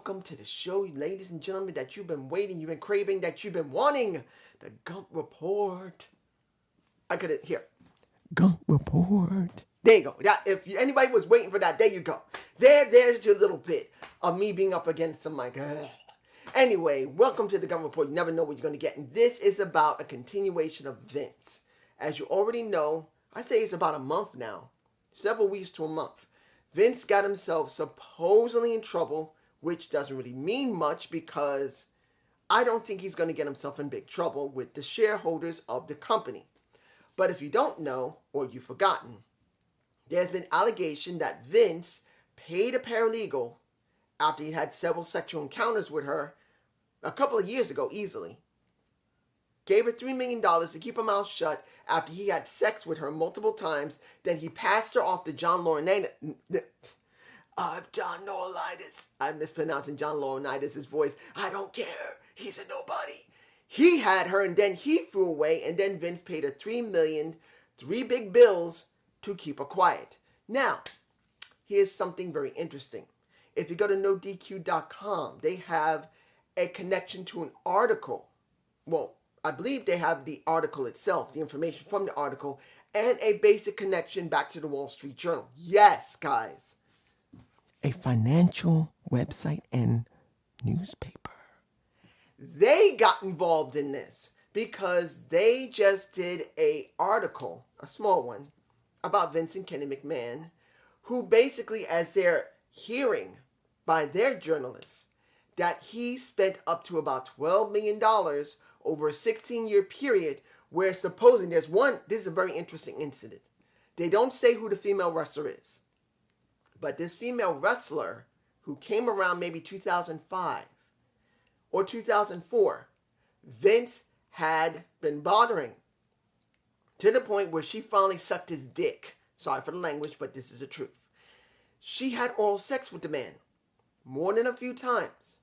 welcome to the show, ladies and gentlemen, that you've been waiting, you've been craving, that you've been wanting. The Gump Report. I couldn't hear. Gump Report. There you go. If anybody was waiting for that, there you go. There's your little bit of me being up against the mic. Anyway, welcome to the Gump Report. You never know what you're going to get. And this is about a continuation of Vince. As you already know, I say it's about a month now. Several weeks to a month. Vince got himself supposedly in trouble, which doesn't really mean much because I don't think he's going to get himself in big trouble with the shareholders of the company. But if you don't know, or you've forgotten, there's been allegation that Vince paid a paralegal after he had several sexual encounters with her a couple of years ago easily. Gave her $3 million to keep her mouth shut after he had sex with her multiple times. Then he passed her off to John Laurinaitis. John Laurinaitis. I'm mispronouncing John Laurinaitis' voice. I don't care. He's a nobody. He had her and then he flew away and then Vince paid her $3 million, 3 big bills to keep her quiet. Now, here's something very interesting. If you go to NoDQ.com, they have a connection to an article. Well, I believe they have the article itself, the information from the article, and a basic connection back to the Wall Street Journal. Yes, guys. A financial website and newspaper. They got involved in this because they just did an article, a small one, about Vincent Kenny McMahon, who basically, as they're hearing by their journalists, that he spent up to about $12 million over a 16-year period where supposedly this is a very interesting incident. They don't say who the female wrestler is. But this female wrestler who came around maybe 2005 or 2004, Vince had been bothering to the point where she finally sucked his dick. Sorry for the language, but this is the truth. She had oral sex with the man more than a few times.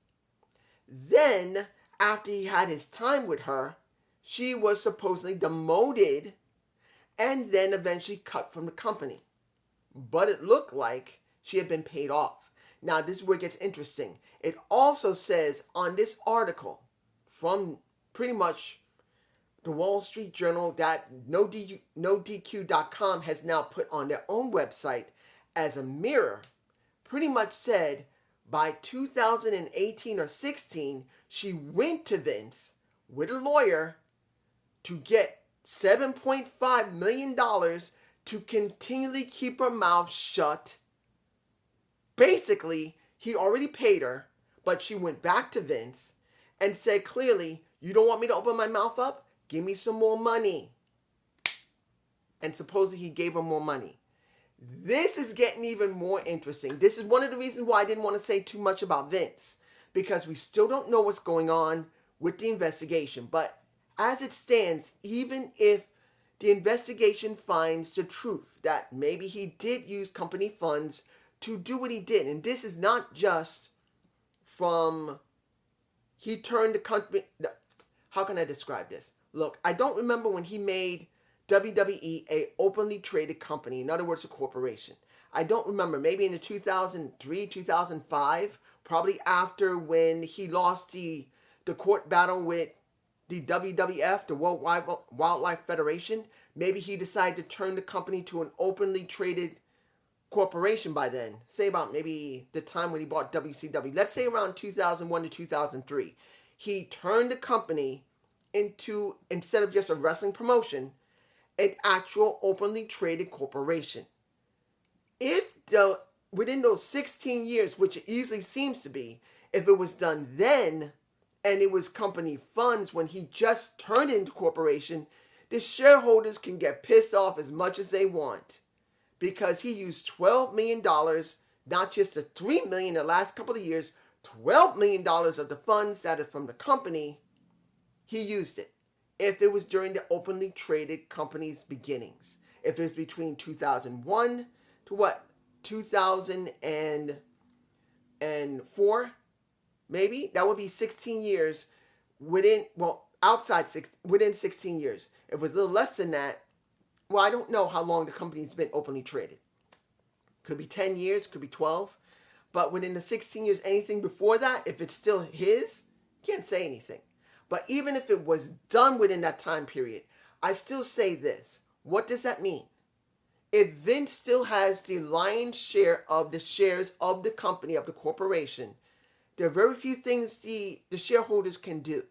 Then, after he had his time with her, she was supposedly demoted and then eventually cut from the company. But it looked like she had been paid off. Now, this is where it gets interesting. It also says on this article from pretty much the Wall Street Journal that NoDQ.com has now put on their own website as a mirror, pretty much said by 2018 or 16, she went to Vince with a lawyer to get $7.5 million to continually keep her mouth shut. Basically, he already paid her, but she went back to Vince and said clearly, you don't want me to open my mouth up? Give me some more money. And supposedly he gave her more money. This is getting even more interesting. This is one of the reasons why I didn't want to say too much about Vince, because we still don't know what's going on with the investigation. But as it stands, even if the investigation finds the truth that maybe he did use company funds to do what he did, and this is not just from he turned the company. How can I describe this? Look, I don't remember when he made WWE a openly traded company, in other words, a corporation. I don't remember, maybe in the 2003, 2005, probably after when he lost the court battle with the WWF, the World Wildlife Federation. Maybe he decided to turn the company to an openly traded corporation by then. Say about maybe the time when he bought WCW. Let's say around 2001 to 2003. He turned the company into, instead of just a wrestling promotion, an actual openly traded corporation. If within those 16 years, which it easily seems to be, if it was done then, and it was company funds when he just turned into corporation, the shareholders can get pissed off as much as they want. Because he used $12 million, not just the $3 million the last couple of years, $12 million of the funds that are from the company, he used it. If it was during the openly traded company's beginnings. If it was between 2001 to 2004, maybe? That would be 16 years within 16 years. If it was a little less than that, well, I don't know how long the company's been openly traded. Could be 10 years, could be 12. But within the 16 years, anything before that, if it's still his, can't say anything. But even if it was done within that time period, I still say this. What does that mean? If Vince still has the lion's share of the shares of the company, of the corporation, there are very few things the shareholders can do.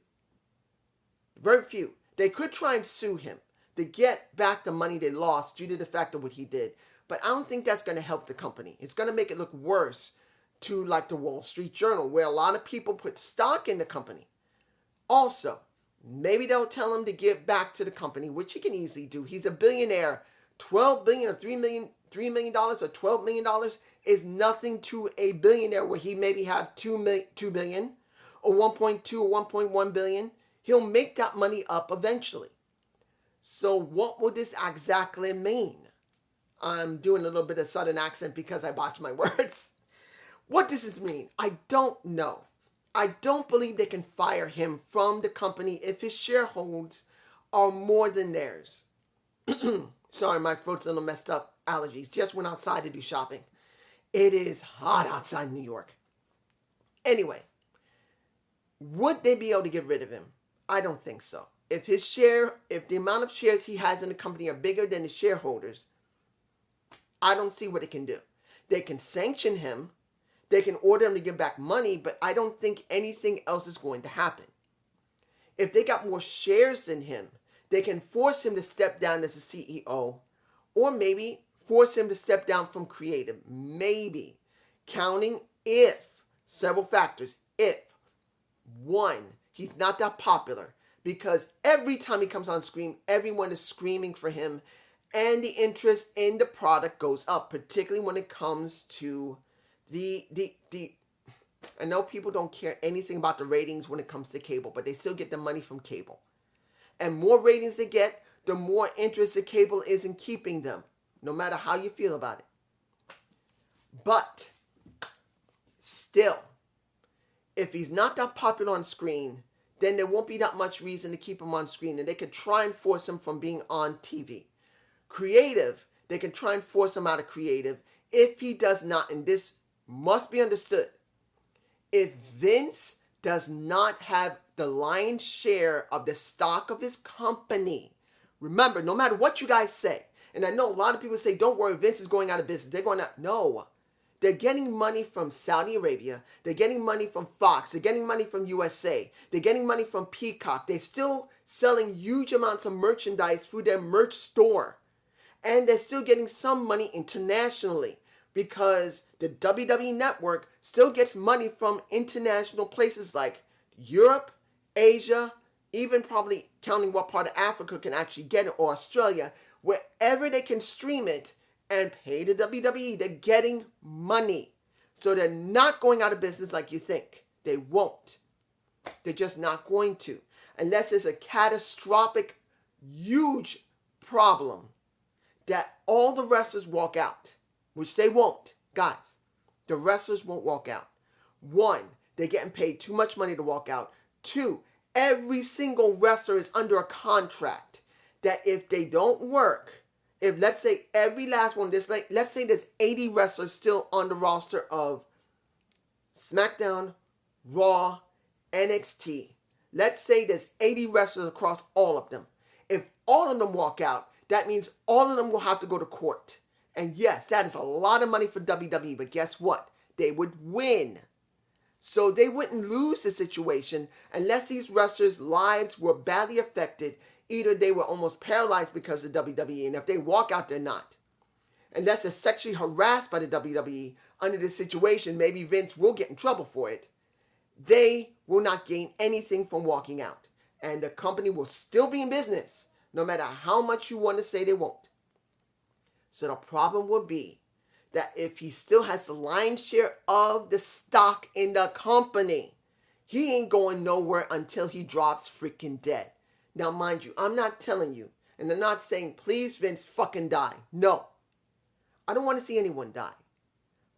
Very few. They could try and sue him to get back the money they lost due to the fact of what he did. But I don't think that's going to help the company. It's going to make it look worse to like the Wall Street Journal, where a lot of people put stock in the company. Also, maybe they'll tell him to give back to the company, which he can easily do. He's a billionaire. $12 billion or $3 million or $12 million is nothing to a billionaire where he maybe have $2 billion or 1.2 or 1.1 billion. He'll make that money up eventually. So what will this exactly mean? I'm doing a little bit of Southern accent because I botched my words. What does this mean? I don't know. I don't believe they can fire him from the company if his shareholders are more than theirs. Sorry, my throat's a little messed up. Allergies. Just went outside to do shopping. It is hot outside New York. Anyway, would they be able to get rid of him? I don't think so. If the amount of shares he has in the company are bigger than the shareholders, I don't see what it can do. They can sanction him. They can order him to give back money, but I don't think anything else is going to happen. If they got more shares than him, they can force him to step down as a CEO, or maybe force him to step down from creative. Maybe. Counting if, several factors, if, one, he's not that popular, because every time he comes on screen, everyone is screaming for him, and the interest in the product goes up, particularly when it comes to I know people don't care anything about the ratings when it comes to cable, but they still get the money from cable. And more ratings they get, the more interest the cable is in keeping them, no matter how you feel about it. But still, if he's not that popular on screen, then there won't be that much reason to keep him on screen, and they could try and force him from being on TV. Creative, they can try and force him out of creative if he does not, and this must be understood, if Vince does not have the lion's share of the stock of his company. Remember, no matter what you guys say, and I know a lot of people say, don't worry, Vince is going out of business. They're going out. No. They're getting money from Saudi Arabia. They're getting money from Fox. They're getting money from USA. They're getting money from Peacock. They're still selling huge amounts of merchandise through their merch store. And they're still getting some money internationally because the WWE Network still gets money from international places like Europe, Asia, even probably counting what part of Africa can actually get it, or Australia. Wherever they can stream it and pay the WWE, they're getting money. So they're not going out of business like you think. They won't. They're just not going to. Unless it's a catastrophic, huge problem that all the wrestlers walk out, which they won't. Guys, the wrestlers won't walk out. One, they're getting paid too much money to walk out. Two, every single wrestler is under a contract that if they don't work, if let's say every last one, let's say there's 80 wrestlers still on the roster of SmackDown, Raw, NXT. Let's say there's 80 wrestlers across all of them. If all of them walk out, that means all of them will have to go to court. And yes, that is a lot of money for WWE, but guess what? They would win. So they wouldn't lose the situation unless these wrestlers' lives were badly affected. Either they were almost paralyzed because of WWE, and if they walk out, they're not. Unless they're sexually harassed by the WWE under this situation, maybe Vince will get in trouble for it. They will not gain anything from walking out. And the company will still be in business, no matter how much you want to say they won't. So the problem will be that if he still has the lion's share of the stock in the company, he ain't going nowhere until he drops freaking dead. Now, mind you, I'm not telling you, and I'm not saying, please, Vince, fucking die. No. I don't want to see anyone die.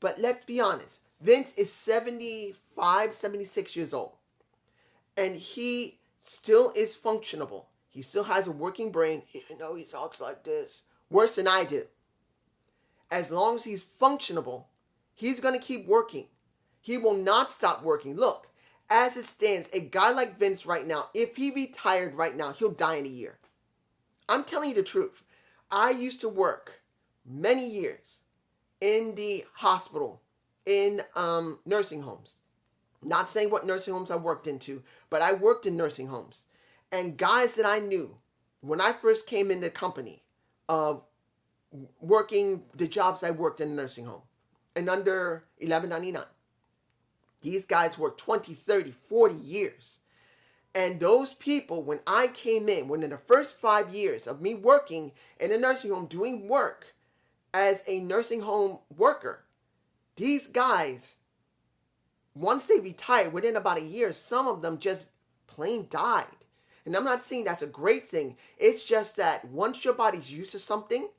But let's be honest. Vince is 75, 76 years old. And he still is functionable. He still has a working brain, even though he talks like this. Worse than I do. As long as he's functionable, He's going to keep working. He will not stop working. Look, as it stands, a guy like Vince right now, if he retired right now, he'll die in a year. I'm telling you the truth. I used to work many years in the hospital, in nursing homes. Not saying what nursing homes I worked into, but I worked in nursing homes. And guys that I knew when I first came in the company, working the jobs I worked in a nursing home, and under 1199. These guys worked 20, 30, 40 years. And those people, when I came in, when in the first 5 years of me working in a nursing home, doing work as a nursing home worker, these guys, once they retired, within about a year, some of them just plain died. And I'm not saying that's a great thing. It's just that once your body's used to something,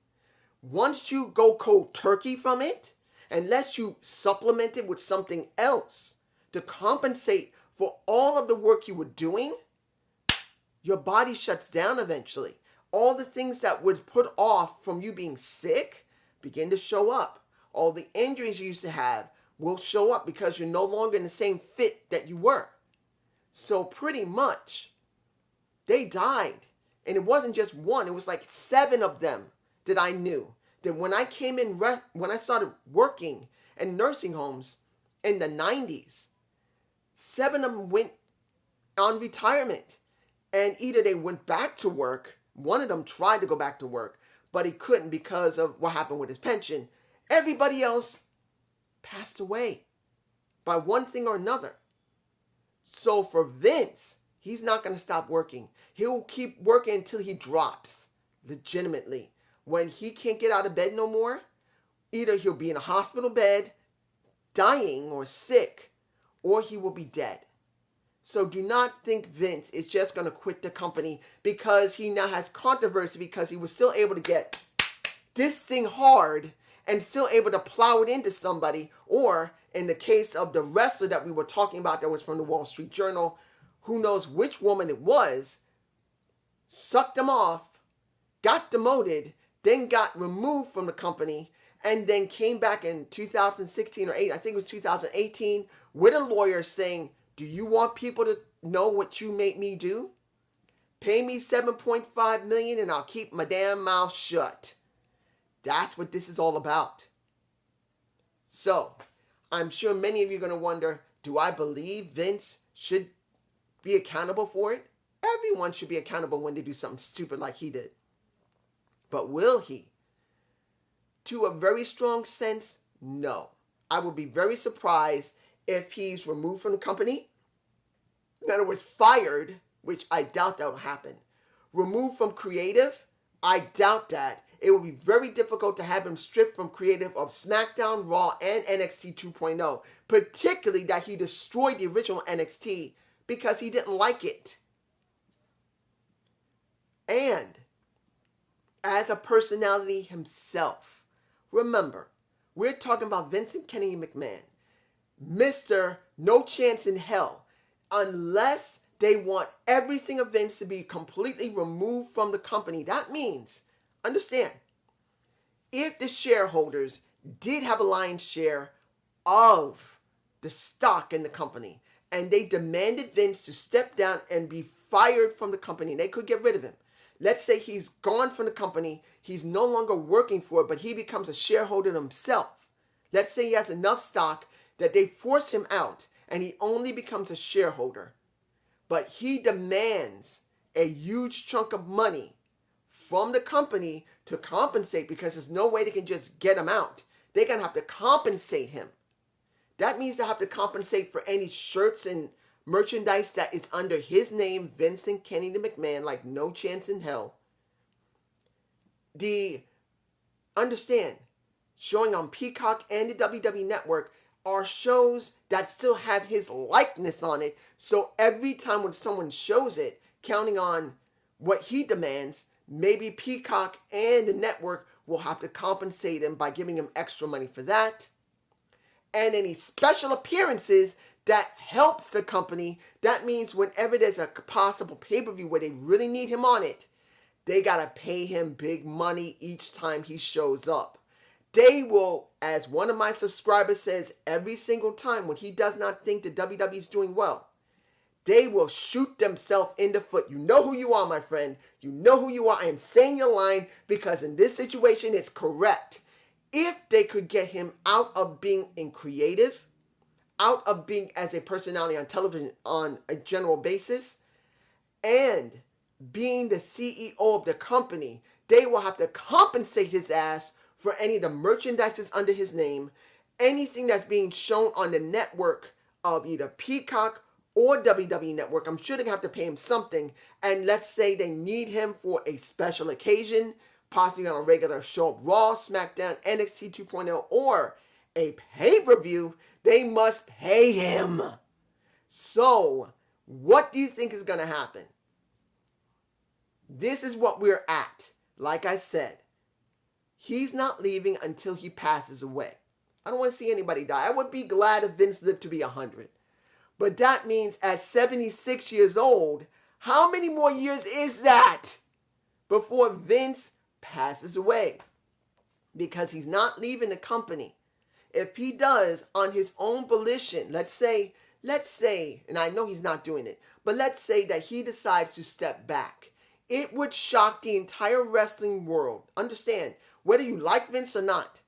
once you go cold turkey from it, unless you supplement it with something else to compensate for all of the work you were doing, your body shuts down eventually. All the things that would put off from you being sick begin to show up. All the injuries you used to have will show up because you're no longer in the same fit that you were. So pretty much, they died. And it wasn't just one, it was like 7 of them that I knew. That when I came in, when I started working in nursing homes in the 90s, 7 of them went on retirement. And either they went back to work, one of them tried to go back to work, but he couldn't because of what happened with his pension. Everybody else passed away by one thing or another. So for Vince, he's not going to stop working. He'll keep working until he drops, legitimately. When he can't get out of bed no more, either he'll be in a hospital bed, dying or sick, or he will be dead. So do not think Vince is just going to quit the company because he now has controversy because he was still able to get this thing hard and still able to plow it into somebody. Or in the case of the wrestler that we were talking about that was from the Wall Street Journal, who knows which woman it was, sucked him off, got demoted, then got removed from the company, and then came back in 2016 or 8, I think it was 2018, with a lawyer saying, do you want people to know what you made me do? Pay me $7.5 million and I'll keep my damn mouth shut. That's what this is all about. So, I'm sure many of you are going to wonder, do I believe Vince should be accountable for it? Everyone should be accountable when they do something stupid like he did. But will he? To a very strong sense, no. I would be very surprised if he's removed from the company. In other words, fired, which I doubt that will happen. Removed from creative, I doubt that. It will be very difficult to have him stripped from creative of SmackDown, Raw, and NXT 2.0. Particularly that he destroyed the original NXT because he didn't like it. And as a personality himself, remember, we're talking about Vincent Kennedy McMahon. Mr. No Chance in Hell. Unless they want everything of Vince to be completely removed from the company. That means, understand, if the shareholders did have a lion's share of the stock in the company, and they demanded Vince to step down and be fired from the company, and they could get rid of him. Let's say he's gone from the company, he's no longer working for it, but he becomes a shareholder himself. Let's say he has enough stock that they force him out and he only becomes a shareholder. But he demands a huge chunk of money from the company to compensate because there's no way they can just get him out. They're going to have to compensate him. That means they have to compensate for any shirts and merchandise that is under his name, Vincent Kennedy McMahon, like No Chance in Hell. Understand, showing on Peacock and the WWE Network are shows that still have his likeness on it. So every time when someone shows it, counting on what he demands, maybe Peacock and the network will have to compensate him by giving him extra money for that. And any special appearances that helps the company, that means whenever there's a possible pay-per-view where they really need him on it, they gotta pay him big money each time he shows up. they will, as one of my subscribers says every single time when he does not think the WWE is doing well, they will shoot themselves in the foot. You know who you are, my friend. You know who you are. I am saying your line because in this situation, it's correct. If they could get him out of being in creative, out of being as a personality on television on a general basis, and being the CEO of the company, they will have to compensate his ass for any of the merchandise that's under his name, anything that's being shown on the network of either Peacock or WWE Network. I'm sure they have to pay him something. And let's say they need him for a special occasion, possibly on a regular show of Raw, SmackDown, NXT 2.0, or a pay-per-view, they must pay him. So, what do you think is going to happen? This is what we're at. Like I said, he's not leaving until he passes away. I don't want to see anybody die. I would be glad if Vince lived to be 100. But that means at 76 years old, how many more years is that before Vince passes away? Because he's not leaving the company. If he does on his own volition, let's say, and I know he's not doing it, but let's say that he decides to step back. It would shock the entire wrestling world. Understand, whether you like Vince or not,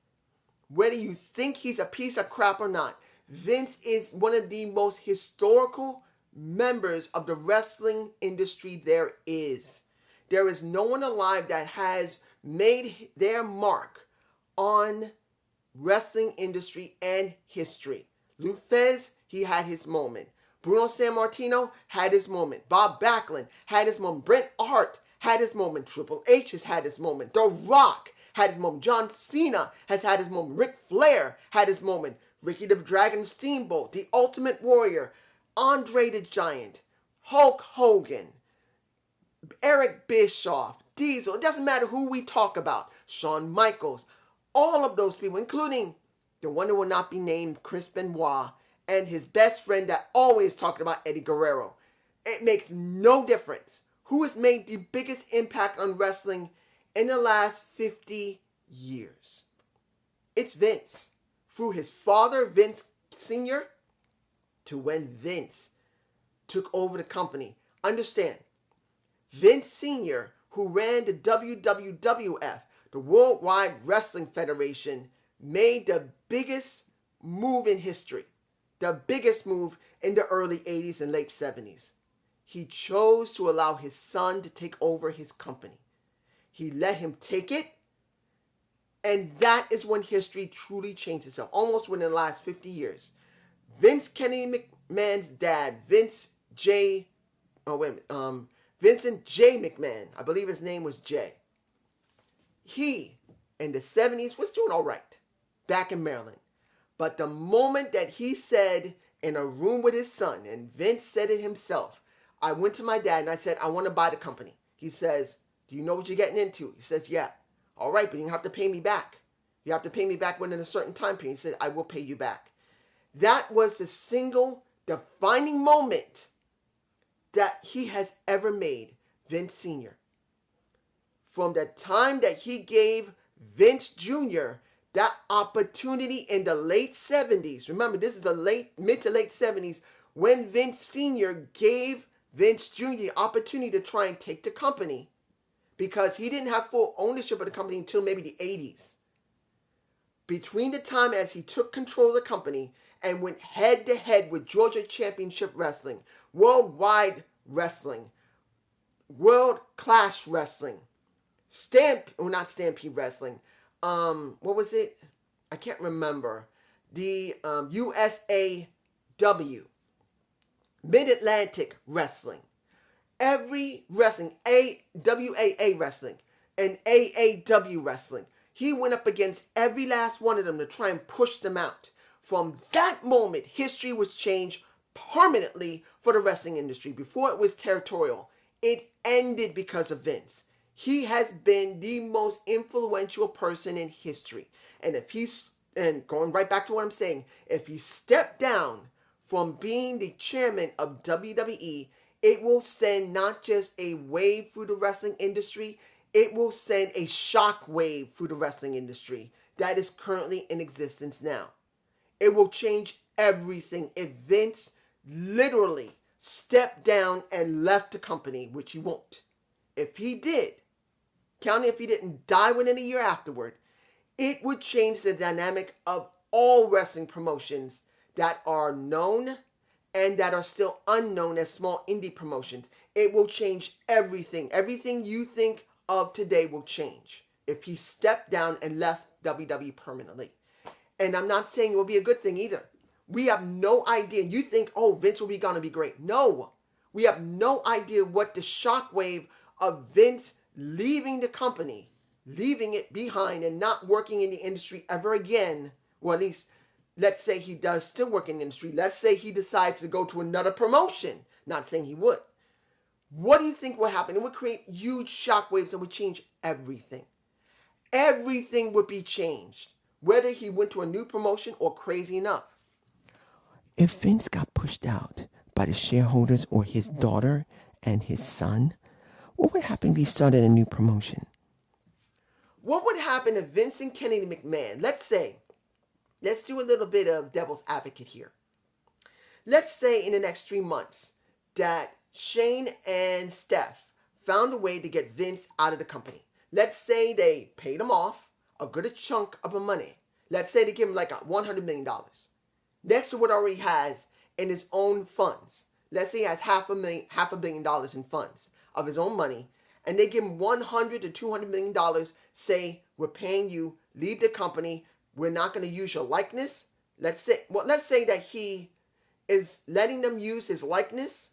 whether you think he's a piece of crap or not, Vince is one of the most historical members of the wrestling industry there is. There is no one alive that has made their mark on wrestling industry and history. Lou Thesz, he had his moment. Bruno Sammartino had his moment. Bob Backlund had his moment. Bret Hart had his moment. Triple H has had his moment. The Rock had his moment. John Cena has had his moment. Ric Flair had his moment. Ricky the Dragon Steamboat, The Ultimate Warrior, Andre the Giant, Hulk Hogan, Eric Bischoff, Diesel. It doesn't matter who we talk about. Shawn Michaels. All of those people, including the one who will not be named, Chris Benoit, and his best friend that always talked about, Eddie Guerrero. It makes no difference who has made the biggest impact on wrestling in the last 50 years. It's Vince. Through his father, Vince Sr., to when Vince took over the company. Understand, Vince Sr., who ran the WWF, the Worldwide Wrestling Federation, made the biggest move in history. The biggest move in the early 80s and late 70s. He chose to allow his son to take over his company. He let him take it, and that is when history truly changed itself, almost within the last 50 years. Vince Kennedy McMahon's dad, Vincent J. McMahon, I believe his name was Jay. He, in the 70s, was doing all right back in Maryland. But the moment that he said in a room with his son, and Vince said it himself, I went to my dad and I said, I want to buy the company. He says, do you know what you're getting into? He says, yeah. All right, but you have to pay me back. You have to pay me back within a certain time period. He said, I will pay you back. That was the single defining moment that he has ever made, Vince Sr. From the time that he gave Vince Jr. that opportunity in the late 70s. Remember, this is the mid to late 70s when Vince Sr. gave Vince Jr. the opportunity to try and take the company, because he didn't have full ownership of the company until maybe the 80s. Between the time as he took control of the company and went head to head with Georgia Championship Wrestling, Worldwide Wrestling, World Clash Wrestling, not Stampede Wrestling, what was it? I can't remember. The USAW, Mid-Atlantic Wrestling, every wrestling, WAA Wrestling, and AAW Wrestling. He went up against every last one of them to try and push them out. From that moment, history was changed permanently for the wrestling industry. Before it was territorial, it ended because of Vince. He has been the most influential person in history. And going right back to what I'm saying, if he stepped down from being the chairman of WWE, it will send not just a wave through the wrestling industry, it will send a shock wave through the wrestling industry. that is currently in existence now. It will change everything if Vince literally stepped down and left the company, which he won't. If he did, counting if he didn't die within a year afterward, it would change the dynamic of all wrestling promotions that are known and that are still unknown as small indie promotions. It will change everything. Everything you think of today will change if he stepped down and left WWE permanently. And I'm not saying it will be a good thing either. We have no idea. You think, oh, Vince will be gonna be great. No. We have no idea what the shockwave of Vince leaving the company, leaving it behind and not working in the industry ever again. Well, at least, let's say he does still work in the industry. Let's say he decides to go to another promotion. Not saying he would. What do you think will happen? It would create huge shockwaves that would change everything. Everything would be changed, whether he went to a new promotion or crazy enough. If Vince got pushed out by the shareholders or his daughter and his son, what would happen if he started a new promotion? What would happen if Vince and Kennedy McMahon, let's do a little bit of devil's advocate here. Let's say in the next 3 months that Shane and Steph found a way to get Vince out of the company. Let's say they paid him off a good chunk of the money. Let's say they give him like $100 million. Next to what already has in his own funds. Let's say he has half a billion dollars in funds of his own money, and they give him $100 to $200 million, say, we're paying you, leave the company, we're not going to use your likeness. Let's say that he is letting them use his likeness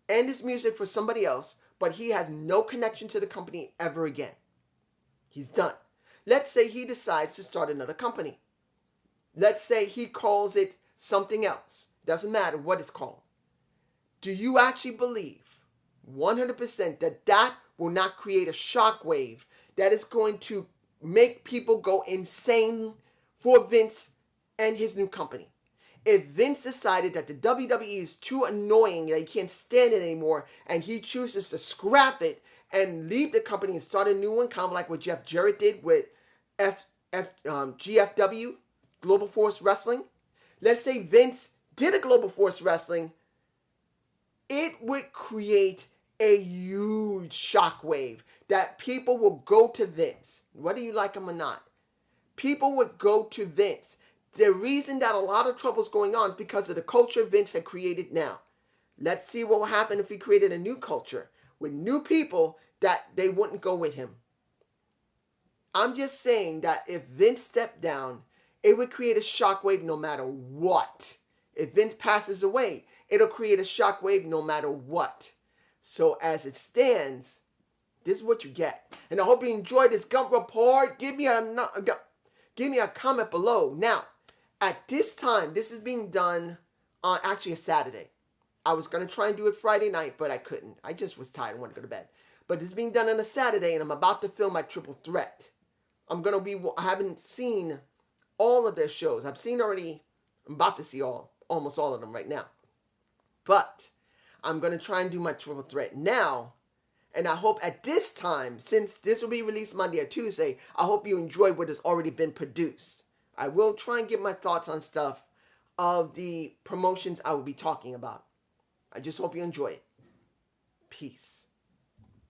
and his music for somebody else, but he has no connection to the company ever again. He's done. Let's say he decides to start another company. Let's say he calls it something else. Doesn't matter what it's called. Do you actually believe 100% that will not create a shockwave that is going to make people go insane for Vince and his new company? If Vince decided that the WWE is too annoying, that he can't stand it anymore, and he chooses to scrap it and leave the company and start a new one, kind of like what Jeff Jarrett did with GFW, Global Force Wrestling. Let's say Vince did a Global Force Wrestling. It would create a huge shockwave that people will go to Vince, whether you like him or not. People would go to Vince. The reason that a lot of trouble is going on is because of the culture Vince had created now. Let's see what will happen if he created a new culture with new people that they wouldn't go with him. I'm just saying that if Vince stepped down, it would create a shockwave no matter what. If Vince passes away, it'll create a shockwave no matter what. So as it stands, this is what you get. And I hope you enjoyed this Gump report. Give me a comment below. Now, at this time, this is being done on actually a Saturday. I was going to try and do it Friday night, but I couldn't. I just was tired. I wanted to go to bed. But this is being done on a Saturday, and I'm about to film my triple threat. I haven't seen all of their shows. I'm about to see almost all of them right now. But I'm going to try and do my triple threat now. And I hope at this time, since this will be released Monday or Tuesday, I hope you enjoy what has already been produced. I will try and give my thoughts on stuff of the promotions I will be talking about. I just hope you enjoy it. Peace.